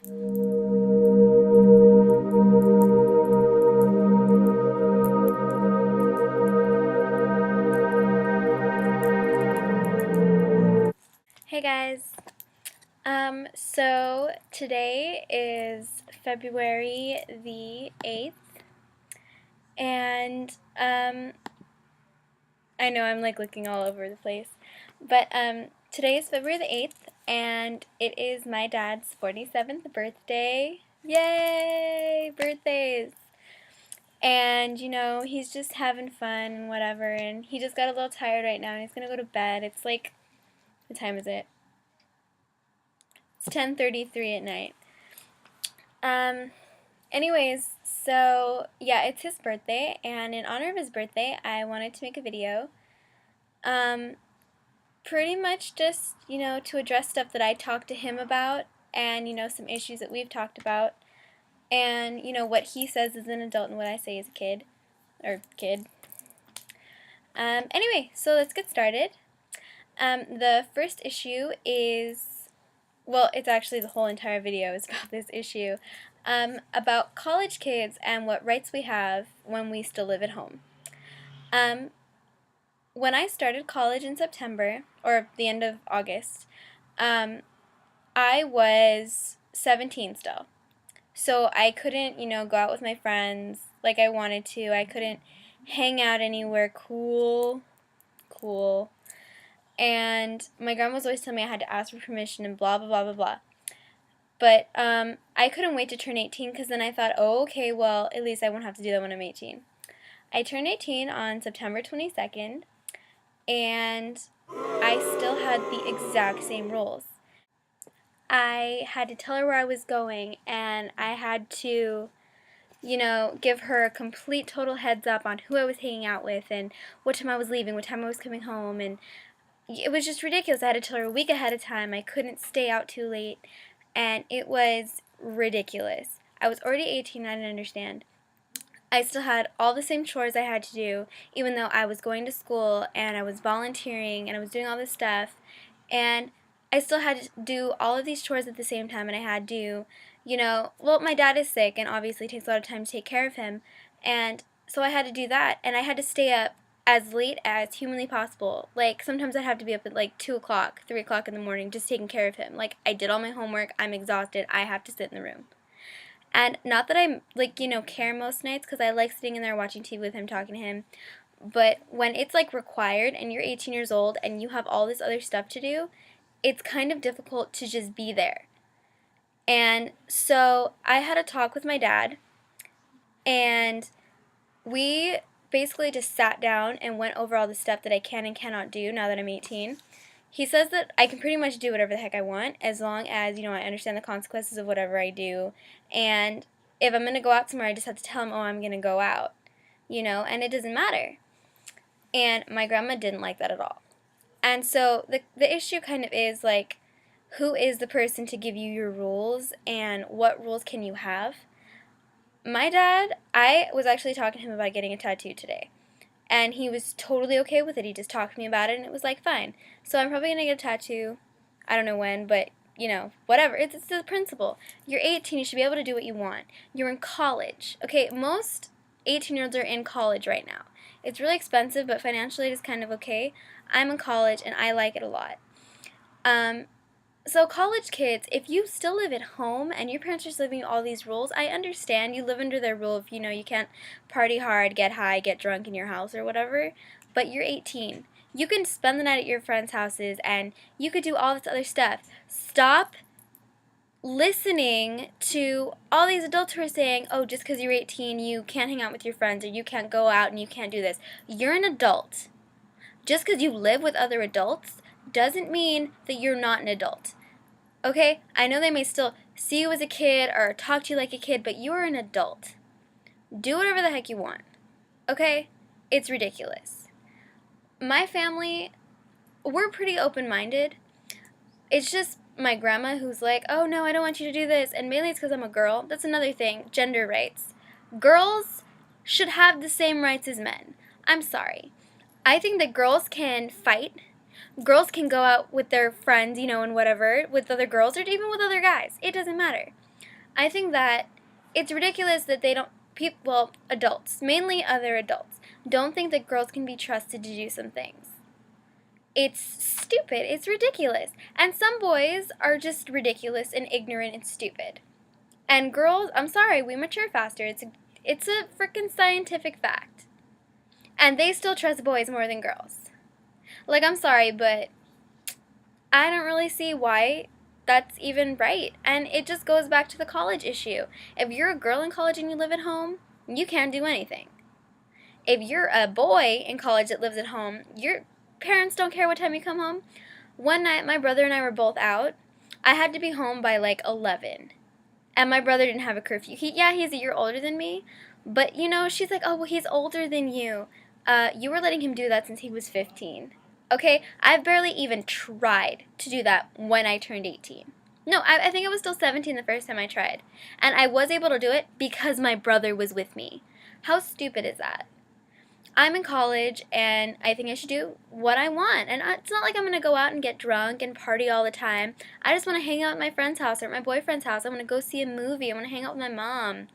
Hey guys. So today is February the 8th, and I know I'm like looking all over the place, but today is February the 8th, and it is my dad's 47th birthday. Yay! Birthdays! And he's just having fun and whatever, and he just got a little tired right now, and he's gonna go to bed. It's like, what time is it? It's 10:33 at night. Um, Anyways, so yeah, it's his birthday, and in honor of his birthday, I wanted to make a video. Um, Pretty much just, to address stuff that I talked to him about, and, some issues that we've talked about, and, what he says as an adult and what I say as a kid, or kid. Anyway, so let's get started. The first issue is, well, it's actually the whole entire video is about this issue, about college kids and what rights we have when we still live at home. When I started college in September, or the end of August, I was 17 still. So I couldn't, go out with my friends like I wanted to. I couldn't hang out anywhere cool. And my grandma was always telling me I had to ask for permission and blah, blah, blah, blah, blah. But I couldn't wait to turn 18 because then I thought, oh, okay, well, at least I won't have to do that when I'm 18. I turned 18 on September 22nd, and I still had the exact same rules. I had to tell her where I was going, and I had to, give her a complete total heads up on who I was hanging out with and what time I was leaving, what time I was coming home, and it was just ridiculous. I had to tell her a week ahead of time. I couldn't stay out too late, and it was ridiculous. I was already 18, I didn't understand. I still had all the same chores I had to do, even though I was going to school and I was volunteering and I was doing all this stuff, and I still had to do all of these chores at the same time, and I had to, well, my dad is sick, and obviously it takes a lot of time to take care of him, and so I had to do that, and I had to stay up as late as humanly possible. Like, sometimes I'd have to be up at like 2 o'clock, 3 o'clock in the morning just taking care of him. Like, I did all my homework, I'm exhausted, I have to sit in the room. And not that I, like, care most nights, because I like sitting in there watching TV with him, talking to him, but when it's, like, required, and you're 18 years old, and you have all this other stuff to do, it's kind of difficult to just be there. And so I had a talk with my dad, and we basically just sat down and went over all the stuff that I can and cannot do now that I'm 18. He says that I can pretty much do whatever the heck I want as long as, I understand the consequences of whatever I do. And if I'm going to go out somewhere, I just have to tell him, oh, I'm going to go out, and it doesn't matter. And my grandma didn't like that at all. And so the issue kind of is, like, who is the person to give you your rules and what rules can you have? My dad, I was actually talking to him about getting a tattoo today. And he was totally okay with it. He just talked to me about it, and it was like, fine. So I'm probably going to get a tattoo. I don't know when, but, whatever. It's the principle. You're 18. You should be able to do what you want. You're in college. Okay, most 18-year-olds are in college right now. It's really expensive, but financially it is kind of okay. I'm in college, and I like it a lot. So college kids, if you still live at home and your parents are just living all these rules, I understand you live under their rule if you can't party hard, get high, get drunk in your house or whatever, but you're 18. You can spend the night at your friends' houses and you could do all this other stuff. Stop listening to all these adults who are saying, oh, just because you're 18, you can't hang out with your friends or you can't go out and you can't do this. You're an adult. Just because you live with other adults doesn't mean that you're not an adult. Okay? I know they may still see you as a kid or talk to you like a kid, but you're an adult. Do whatever the heck you want. Okay? It's ridiculous. My family, we're pretty open-minded. It's just my grandma who's like, oh no, I don't want you to do this, and mainly it's because I'm a girl. That's another thing, gender rights. Girls should have the same rights as men. I'm sorry. I think that girls can fight. Girls can go out with their friends, and whatever, with other girls or even with other guys. It doesn't matter. I think that it's ridiculous that they don't, well, adults, mainly other adults, don't think that girls can be trusted to do some things. It's stupid. It's ridiculous. And some boys are just ridiculous and ignorant and stupid. And girls, I'm sorry, we mature faster. It's a freaking scientific fact. And they still trust boys more than girls. Like, I'm sorry, but I don't really see why that's even right. And it just goes back to the college issue. If you're a girl in college and you live at home, you can't do anything. If you're a boy in college that lives at home, your parents don't care what time you come home. One night, my brother and I were both out. I had to be home by like 11. And my brother didn't have a curfew. He's a year older than me. But, she's like, oh, well, he's older than you. You were letting him do that since he was 15. Okay? I've barely even tried to do that when I turned 18. No, I think I was still 17 the first time I tried. And I was able to do it because my brother was with me. How stupid is that? I'm in college, and I think I should do what I want. And it's not like I'm going to go out and get drunk and party all the time. I just want to hang out at my friend's house or at my boyfriend's house. I want to go see a movie. I want to hang out with my mom.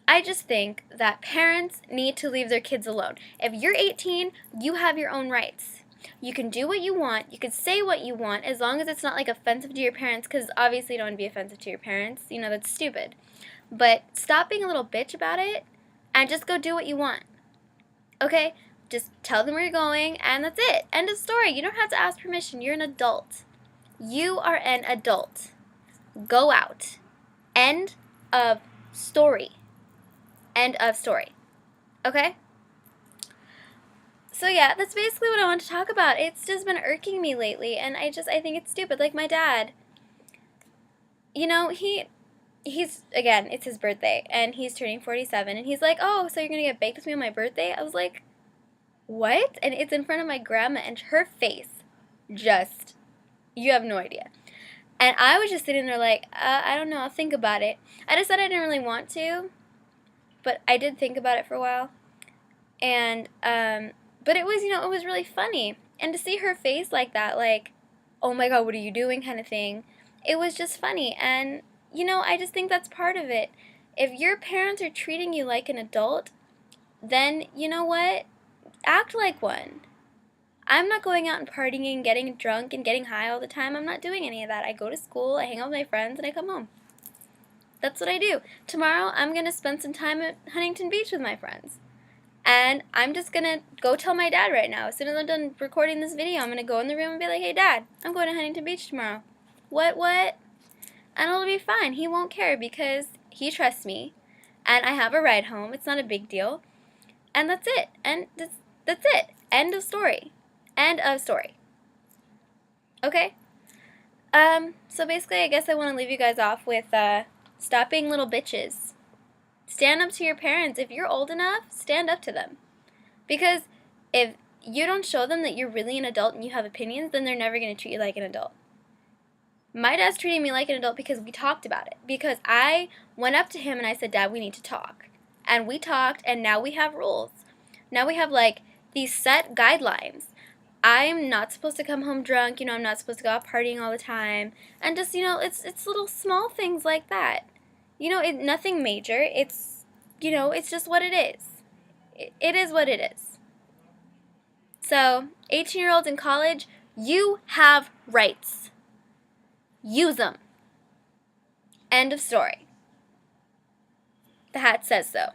I just think that parents need to leave their kids alone. If you're 18, you have your own rights. You can do what you want. You can say what you want as long as it's not, like, offensive to your parents, because obviously you don't want to be offensive to your parents. That's stupid. But stop being a little bitch about it. And just go do what you want. Okay? Just tell them where you're going, and that's it. End of story. You don't have to ask permission. You're an adult. You are an adult. Go out. End of story. End of story. Okay? So yeah, that's basically what I want to talk about. It's just been irking me lately, and I think it's stupid. Like my dad. Again, it's his birthday, and he's turning 47, and he's like, oh, so you're going to get baked with me on my birthday? I was like, what? And it's in front of my grandma, and her face, you have no idea. And I was just sitting there like, I don't know, I'll think about it. I decided I didn't really want to, but I did think about it for a while. And, but it was, it was really funny. And to see her face like that, like, oh my God, what are you doing kind of thing, it was just funny. And I just think that's part of it. If your parents are treating you like an adult, then, you know what? Act like one. I'm not going out and partying and getting drunk and getting high all the time. I'm not doing any of that. I go to school, I hang out with my friends, and I come home. That's what I do. Tomorrow, I'm going to spend some time at Huntington Beach with my friends. And I'm just going to go tell my dad right now. As soon as I'm done recording this video, I'm going to go in the room and be like, hey, Dad, I'm going to Huntington Beach tomorrow. What? And it'll be fine. He won't care because he trusts me. And I have a ride home. It's not a big deal. And that's it. And that's it. End of story. End of story. Okay? So basically, I guess I want to leave you guys off with, stop being little bitches. Stand up to your parents. If you're old enough, stand up to them. Because if you don't show them that you're really an adult and you have opinions, then they're never going to treat you like an adult. My dad's treating me like an adult because we talked about it. Because I went up to him and I said, Dad, we need to talk. And we talked, and now we have rules. Now we have, like, these set guidelines. I'm not supposed to come home drunk. I'm not supposed to go out partying all the time. And just, it's little small things like that. Nothing major. It's, it's just what it is. It is what it is. So, 18-year-olds in college, you have rights. Use them. End of story. The hat says so.